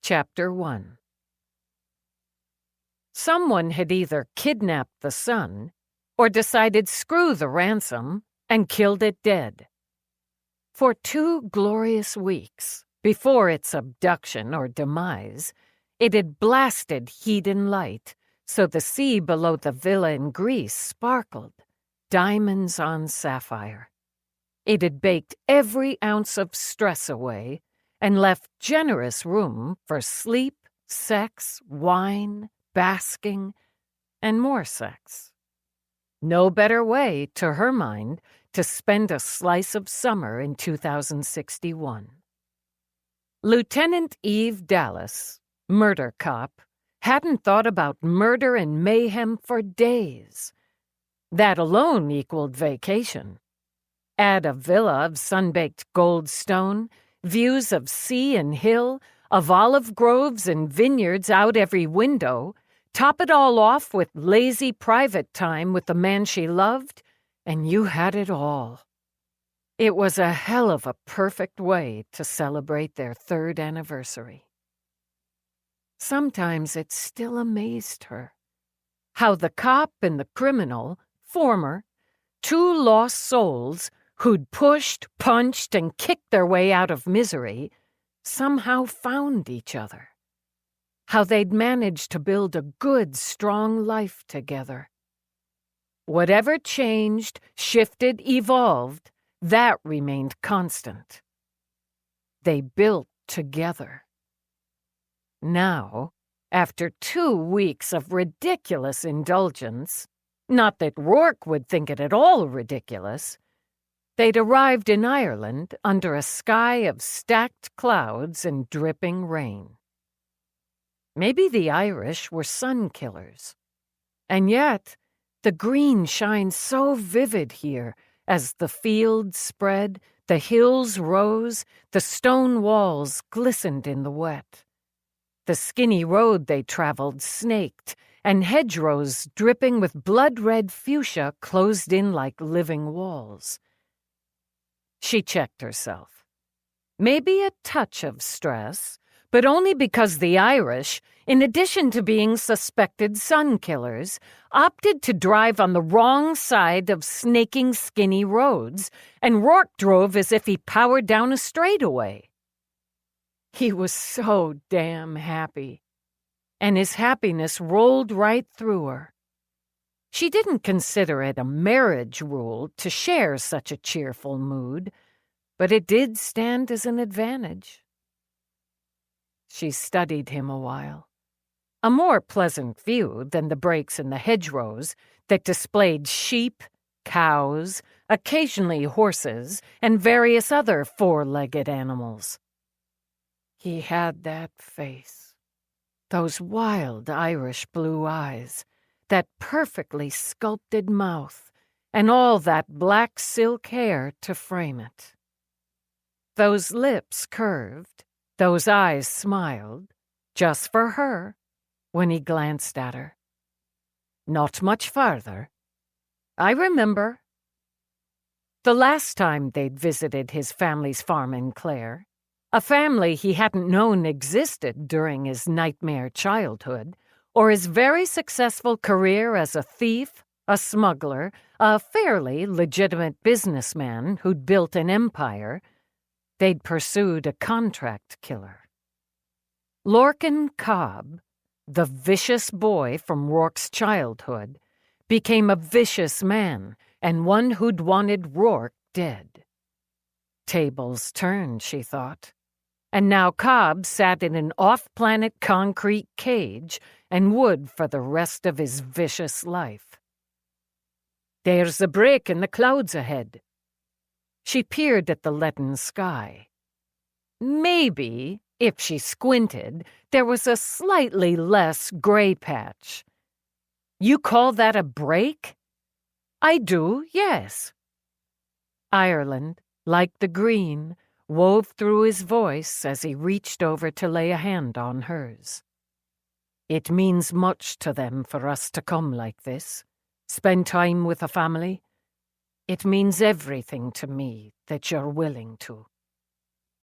Chapter 1. Someone had either kidnapped the son or decided screw the ransom and killed it dead. For 2 glorious weeks, before its abduction or demise, it had blasted heat and light, so the sea below the villa in Greece sparkled, diamonds on sapphire. It had baked every ounce of stress away and left generous room for sleep, sex, wine, basking, and more sex. No better way, to her mind, to spend a slice of summer in 2061. Lieutenant Eve Dallas, murder cop, hadn't thought about murder and mayhem for days. That alone equaled vacation. Add a villa of sun-baked gold stone, views of sea and hill, of olive groves and vineyards out every window, top it all off with lazy private time with the man she loved, and you had it all. It was a hell of a perfect way to celebrate their 3rd anniversary. Sometimes it still amazed her how the cop and the criminal, former, 2 lost souls who'd pushed, punched, and kicked their way out of misery, somehow found each other. How they'd managed to build a good, strong life together. Whatever changed, shifted, evolved, that remained constant. They built together. Now, after 2 weeks of ridiculous indulgence, not that Rourke would think it at all ridiculous, they'd arrived in Ireland under a sky of stacked clouds and dripping rain. Maybe the Irish were sun killers. And yet, the green shines so vivid here as the fields spread, the hills rose, the stone walls glistened in the wet. The skinny road they traveled snaked, and hedgerows dripping with blood-red fuchsia closed in like living walls. She checked herself. Maybe a touch of stress, but only because the Irish, in addition to being suspected sun killers, opted to drive on the wrong side of snaking skinny roads, and Rourke drove as if he powered down a straightaway. He was so damn happy, and his happiness rolled right through her. She didn't consider it a marriage rule to share such a cheerful mood, but it did stand as an advantage. She studied him a while. A more pleasant view than the breaks in the hedgerows that displayed sheep, cows, occasionally horses, and various other 4-legged animals. He had that face, those wild Irish blue eyes, that perfectly sculpted mouth, and all that black silk hair to frame it. Those lips curved, those eyes smiled, just for her, when he glanced at her. Not much farther. I remember. The last time they'd visited his family's farm in Clare, a family he hadn't known existed during his nightmare childhood, or his very successful career as a thief, a smuggler, a fairly legitimate businessman who'd built an empire, they'd pursued a contract killer. Lorcan Cobb, the vicious boy from Rourke's childhood, became a vicious man and one who'd wanted Rourke dead. Tables turned, she thought. And now Cobb sat in an off-planet concrete cage and would for the rest of his vicious life. There's a break in the clouds ahead. She peered at the leaden sky. Maybe, if she squinted, there was a slightly less gray patch. You call that a break? I do, yes. Ireland, like the green, wove through his voice as he reached over to lay a hand on hers. It means much to them for us to come like this, spend time with a family. It means everything to me that you're willing to.